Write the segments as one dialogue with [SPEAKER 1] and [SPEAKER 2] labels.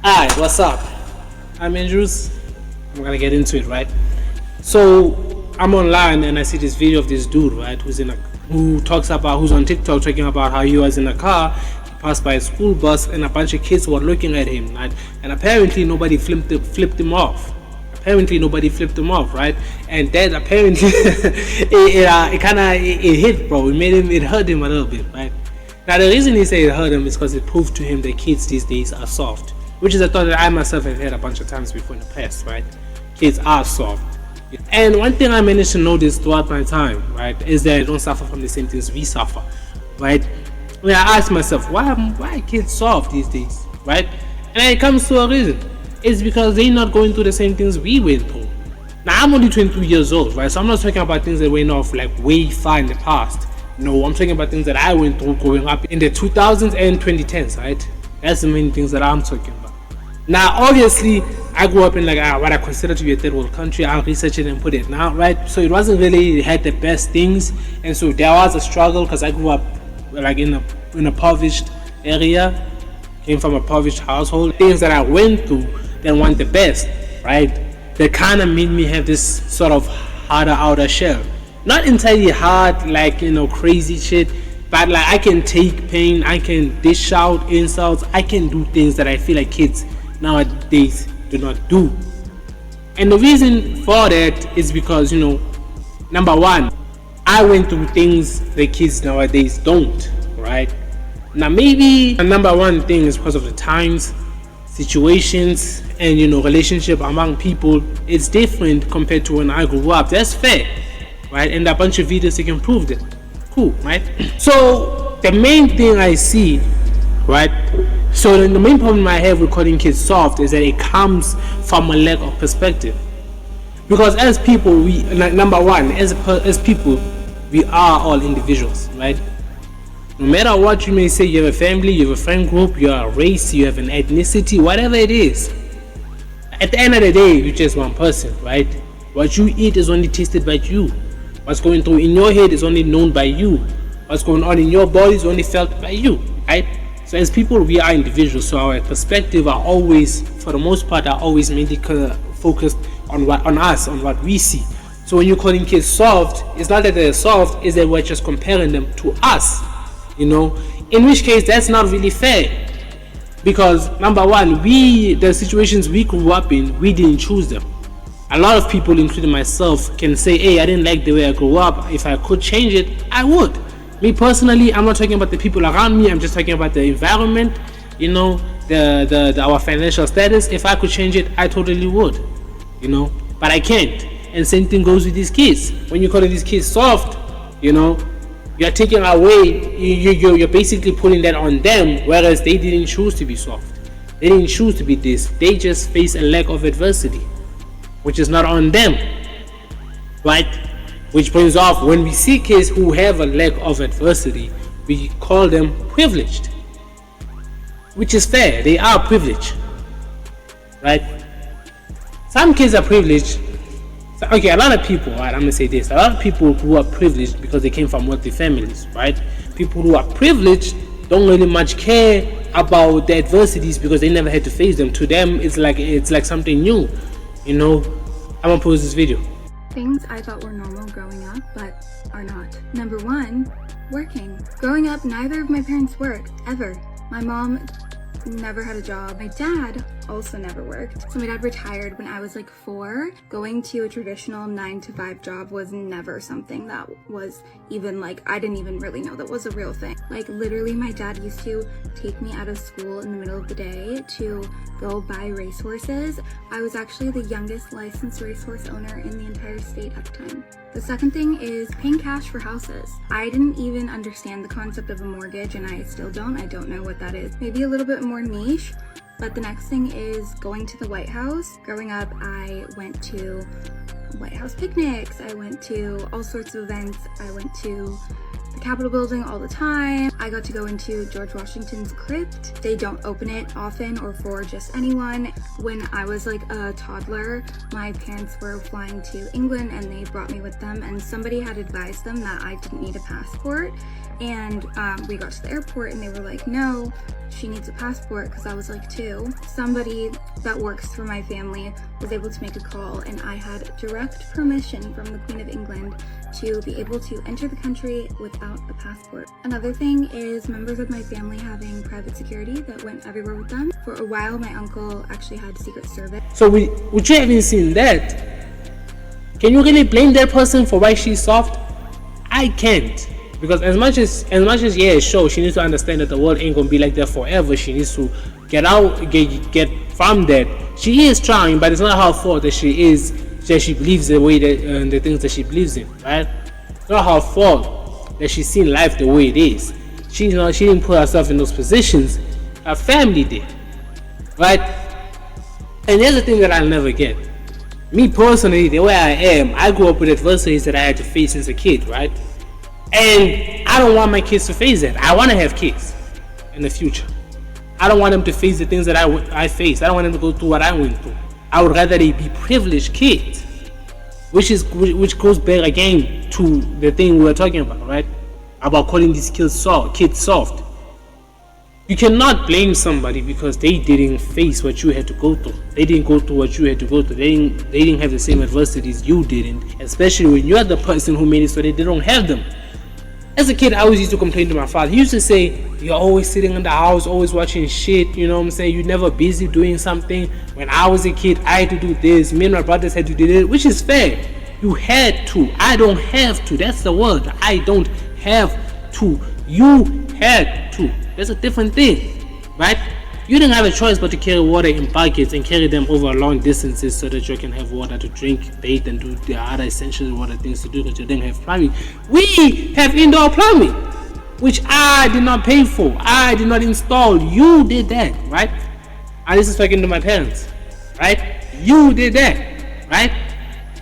[SPEAKER 1] Alright, what's up? I'm Andrews. I'm gonna get into it, right? So I'm online and I see this video of this dude, right, who's on TikTok talking about how he was in a car, he passed by a school bus and a bunch of kids were looking at him, right? And apparently nobody flipped him off. Right? And that apparently it hit, bro. It hurt him a little bit, right? Now the reason he said it hurt him is because it proved to him that kids these days are soft, which is a thought that I myself have heard a bunch of times before in the past, right? Kids are soft. And one thing I managed to notice throughout my time, right, is that they don't suffer from the same things we suffer, right? When I ask myself, why are kids soft these days, right? And it comes to a reason. It's because they're not going through the same things we went through. Now, I'm only 22 years old, right? So I'm not talking about things that went off like way far in the past. No, I'm talking about things that I went through growing up in the 2000s and 2010s, right? That's the main things that I'm talking about. Now, obviously, I grew up in like what I consider to be a third world country. I'll research it and put it now, right? So it wasn't really had the best things, and so there was a struggle because I grew up like in a impoverished area, came from a impoverished household. Things that I went through that weren't the best, right? That kind of made me have this sort of harder outer shell. Not entirely hard, like crazy shit, but like I can take pain, I can dish out insults, I can do things that I feel like kids nowadays do not do. And the reason for that is because number one, I went through things that kids nowadays don't, right? Now maybe the number one thing is because of the times, situations, and relationship among people. It's different compared to when I grew up. That's fair, right? And a bunch of videos that can prove that. Cool, right? So the main thing I see, right? So the main problem I have with calling kids soft is that it comes from a lack of perspective. Because as people, number one, as people, we are all individuals, right? No matter what you may say, you have a family, you have a friend group, you are a race, you have an ethnicity, whatever it is. At the end of the day, you're just one person, right? What you eat is only tasted by you. What's going through in your head is only known by you. What's going on in your body is only felt by you, right? So as people, we are individuals. So our perspective are always, for the most part, are always mainly focused on what we see. So when you're calling kids soft, it's not that they're soft, it's that we're just comparing them to us, in which case that's not really fair. Because number one, the situations we grew up in, we didn't choose them. A lot of people, including myself, can say, hey, I didn't like the way I grew up. If I could change it, I would. Me personally, I'm not talking about the people around me, I'm just talking about the environment, our financial status. If I could change it, I totally would, but I can't. And same thing goes with these kids. When you call these kids soft, you're taking away, you're basically putting that on them, whereas they didn't choose to be soft. They didn't choose to be this. They just face a lack of adversity, which is not on them, right? Which brings off, when we see kids who have a lack of adversity, we call them privileged, which is fair. They are privileged, right? Some kids are privileged. Okay, a lot of people, right, I'm gonna say this, a lot of people who are privileged because they came from wealthy families, right? People who are privileged don't really much care about the adversities because they never had to face them. To them, it's like something new, I'm gonna post this video.
[SPEAKER 2] Things I thought were normal growing up, but are not. Number one, working. Growing up, neither of my parents worked, ever. My mom never had a job. My dad also never worked. So my dad retired when I was like 4. Going to a traditional 9-to-5 job was never something that was even I didn't even really know that was a real thing. Like literally my dad used to take me out of school in the middle of the day to go buy racehorses. I was actually the youngest licensed racehorse owner in the entire state at the time. The second thing is paying cash for houses. I didn't even understand the concept of a mortgage, and I still don't. I don't know what that is. Maybe a little bit more niche, but the next thing is going to the White House. Growing up, I went to White House picnics. I went to all sorts of events. I went to the Capitol building all the time. I got to go into George Washington's crypt. They don't open it often or for just anyone. When I was like a toddler, my parents were flying to England and they brought me with them, and somebody had advised them that I didn't need a passport. And we got to the airport and they were like, no, she needs a passport, because I was like 2. Somebody that works for my family was able to make a call, and I had direct permission from the Queen of England to be able to enter the country without a passport. Another thing is members of my family having private security that went everywhere with them. For a while, my uncle actually had Secret Service.
[SPEAKER 1] So would you haven't seen that? Can you really blame that person for why she's soft? I can't. Because as much as yeah, sure, she needs to understand that the world ain't gonna be like that forever. She needs to get from that. She is trying, but it's not her fault that she believes the way that the things that she believes in, right? It's not her fault that she's seen life the way it is. She didn't put herself in those positions. Her family did, right? And here's the thing that I'll never get. Me personally, the way I am, I grew up with adversities that I had to face since a kid, right? And I don't want my kids to face that. I want to have kids in the future. I don't want them to face the things that I faced. I don't want them to go through what I went through. I would rather they be privileged kids, which goes back again to the thing we were talking about, right? About calling these kids soft. You cannot blame somebody because they didn't face what you had to go through. They didn't go through what you had to go through. They didn't have the same adversities you didn't, especially when you're the person who made it so they don't have them. As a kid, I always used to complain to my father. He used to say, you're always sitting in the house, always watching shit, you know what I'm saying? You're never busy doing something. When I was a kid, I had to do this. Me and my brothers had to do this, which is fair. You had to. I don't have to. That's the word. I don't have to. You had to. That's a different thing, right? You didn't have a choice but to carry water in buckets and carry them over long distances so that you can have water to drink, bathe, and do the other essential water things to do because you didn't have plumbing. We have indoor plumbing, which I did not pay for. I did not install. You did that, right? And this is talking to my parents, right? You did that, right?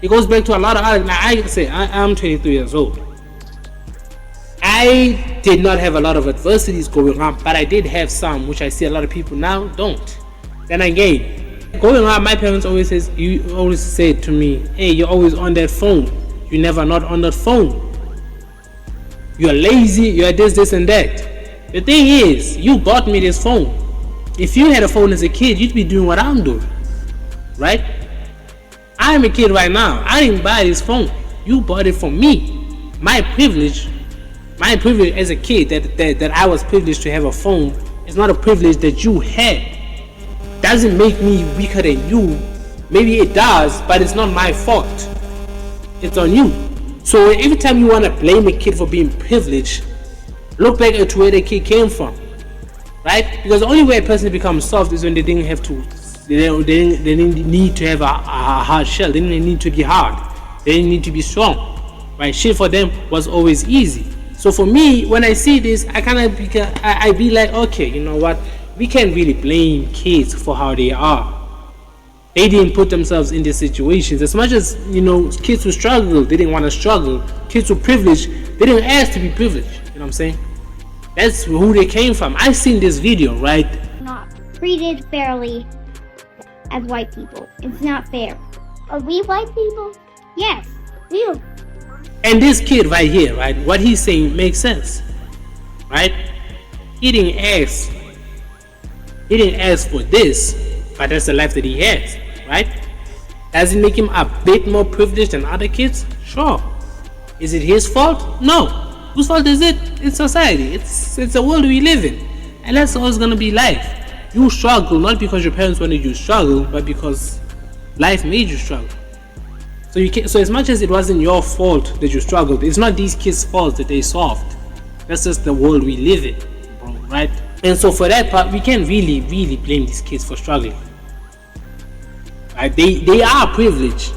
[SPEAKER 1] It goes back to a lot of other. Now I say I'm 23 years old. I did not have a lot of adversities going on, but I did have some, which I see a lot of people now don't. Then again, going on, my parents always said to me, hey, you're always on that phone. You're never not on that phone. You're lazy, you're this and that. The thing is, you bought me this phone. If you had a phone as a kid, you'd be doing what I'm doing, right? I'm a kid right now. I didn't buy this phone. You bought it for me. My privilege as a kid that I was privileged to have a phone is not a privilege that you had. Doesn't make me weaker than you. Maybe it does, but it's not my fault. It's on you. So every time you want to blame a kid for being privileged, look back at where the kid came from, right? Because the only way a person becomes soft is when they didn't have to. They didn't need to have a hard shell. They didn't need to be hard. They didn't need to be strong, right? Shit for them was always easy. So for me, when I see this, I be like, okay, you know what? We can't really blame kids for how they are. They didn't put themselves in these situations. As much as, kids who struggle, they didn't want to struggle. Kids who privileged, they didn't ask to be privileged. You know what I'm saying? That's who they came from. I've seen this video, right?
[SPEAKER 3] Not treated fairly as white people. It's not fair. Are we white people? Yes, we are.
[SPEAKER 1] And this kid right here, right, what he's saying makes sense, right? He didn't ask for this, but that's the life that he has, right? Does it make him a bit more privileged than other kids? Sure. Is it his fault? No. Whose fault is it? It's society. It's the world we live in, and that's always gonna be life. You struggle not because your parents wanted you to struggle, but because life made you struggle. So as much as it wasn't your fault that you struggled, it's not these kids' fault that they soft. That's just the world we live in, bro, right? And so for that part, we can't really blame these kids for struggling. Right? They are privileged,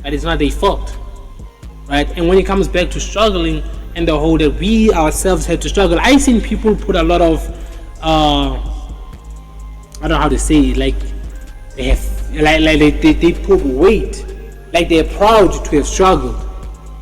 [SPEAKER 1] but it's not their fault, right? And when it comes back to struggling and the whole that we ourselves had to struggle, I've seen people put a lot of I don't know how to say it, like they have they put weight. Like they're proud to have struggled.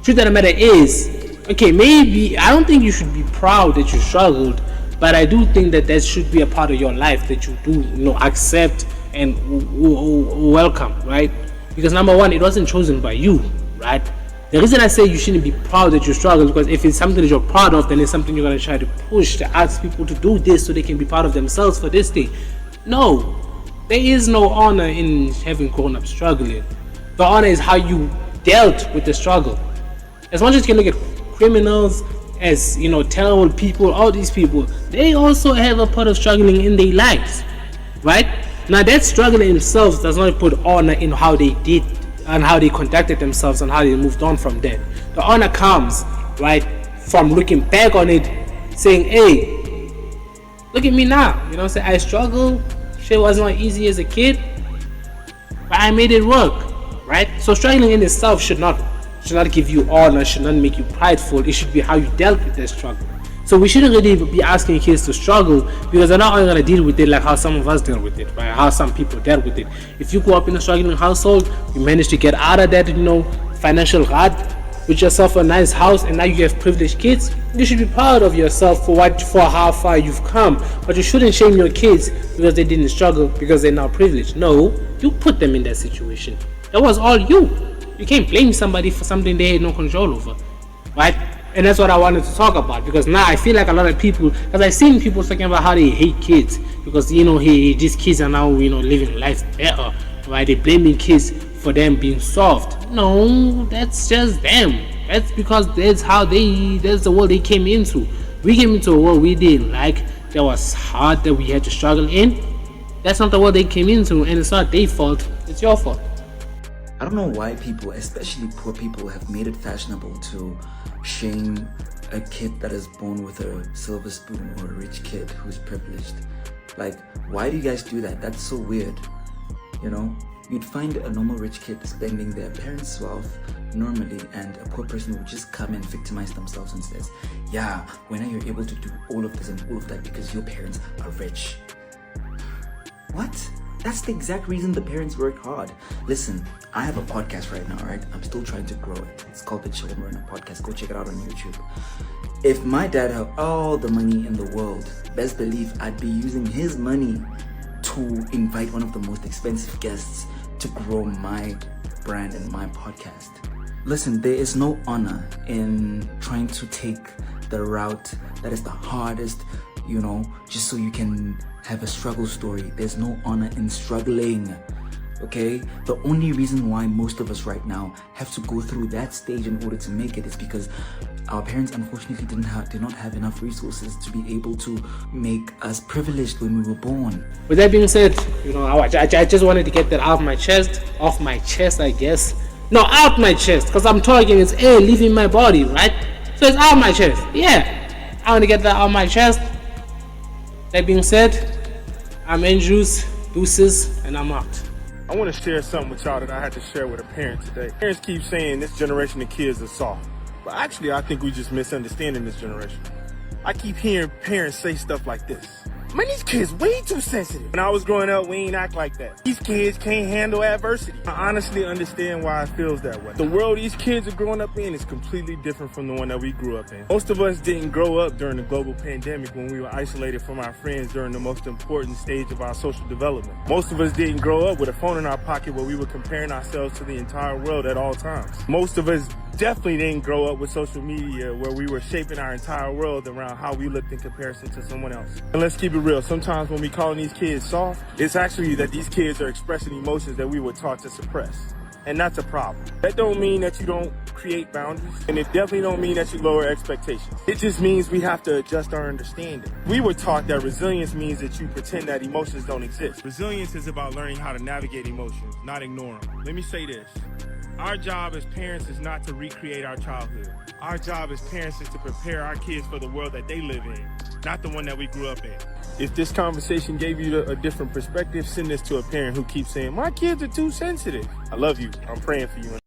[SPEAKER 1] Truth of the matter is, Okay, maybe I don't think you should be proud that you struggled, but I do think that should be a part of your life that you do, accept and welcome, right? Because number one, it wasn't chosen by you, right? The reason I say you shouldn't be proud that you struggle, because if it's something that you're proud of, then it's something you're going to try to push to ask people to do this so they can be proud of themselves for this thing. No, there is no honor in having grown up struggling. The honor is how you dealt with the struggle. As much as you can look at criminals as terrible people, all these people, they also have a part of struggling in their lives, right? Now that struggle in itself does not put honor in how they did and how they conducted themselves and how they moved on from there. The honor comes, right, from looking back on it, saying, hey, look at me now. Say I struggled, shit wasn't easy as a kid, but I made it work, right? So struggling in itself should not give you honor, should not make you prideful. It should be how you dealt with that struggle. So we shouldn't really be asking kids to struggle, because they're not only going to deal with it like how some of us deal with it, right? How some people dealt with it. If you grew up in a struggling household, you managed to get out of that, financial rut, with yourself a nice house, and now you have privileged kids, you should be proud of yourself for how far you've come. But you shouldn't shame your kids because they didn't struggle, because they're now privileged. No, you put them in that situation. That was all you. You can't blame somebody for something they had no control over, right? And that's what I wanted to talk about, because now I feel like a lot of people, because I've seen people talking about how they hate kids because these kids are now living life better, right? They're blaming kids for them being soft. No, that's just them. That's because that's the world they came into. We came into a world we didn't like, that was hard, that we had to struggle in. That's not the world they came into, and it's not their fault, it's your fault.
[SPEAKER 4] I don't know why people, especially poor people, have made it fashionable to shame a kid that is born with a silver spoon, or a rich kid who's privileged. Like, why do you guys do that? That's so weird. You'd find a normal rich kid spending their parents' wealth normally, and a poor person would just come and victimize themselves and says, yeah, when are you able to do all of this and all of that because your parents are rich? What? That's the exact reason the parents work hard. Listen, I have a podcast right now, right? I'm still trying to grow it. It's called the Children Runner Podcast. Go check it out on YouTube. If my dad had all the money in the world, best believe I'd be using his money to invite one of the most expensive guests to grow my brand and my podcast. Listen, there is no honor in trying to take the route that is the hardest, just so you can have a struggle story. There's no honor in struggling, okay? The only reason why most of us right now have to go through that stage in order to make it is because our parents unfortunately did not have enough resources to be able to make us privileged when we were born.
[SPEAKER 1] With that being said, I just wanted to get that off my chest, I guess. No, out my chest, because I'm talking, it's air leaving my body, right? So it's out my chest. Yeah, I want to get that out my chest. That being said, I'm Andrews, deuces, and I'm out.
[SPEAKER 5] I want to share something with y'all that I had to share with a parent today. Parents keep saying this generation of kids are soft, but actually I think we just misunderstanding this generation. I keep hearing parents say stuff like this: man, these kids way too sensitive. When I was growing up, we ain't act like that. These kids can't handle adversity. I honestly understand why it feels that way. The world these kids are growing up in is completely different from the one that we grew up in. Most of us didn't grow up during the global pandemic when we were isolated from our friends during the most important stage of our social development. Most of us didn't grow up with a phone in our pocket where we were comparing ourselves to the entire world at all times. Most of us definitely didn't grow up with social media where we were shaping our entire world around how we looked in comparison to someone else. And let's keep it real. Sometimes when we calling these kids soft, it's actually that these kids are expressing emotions that we were taught to suppress. And that's a problem. That don't mean that you don't create boundaries, and it definitely don't mean that you lower expectations. It just means we have to adjust our understanding. We were taught that resilience means that you pretend that emotions don't exist. Resilience is about learning how to navigate emotions, not ignore them. Let me say this. Our job as parents is not to recreate our childhood. Our job as parents is to prepare our kids for the world that they live in, not the one that we grew up in. If this conversation gave you a different perspective, send this to a parent who keeps saying, my kids are too sensitive. I love you. I'm praying for you.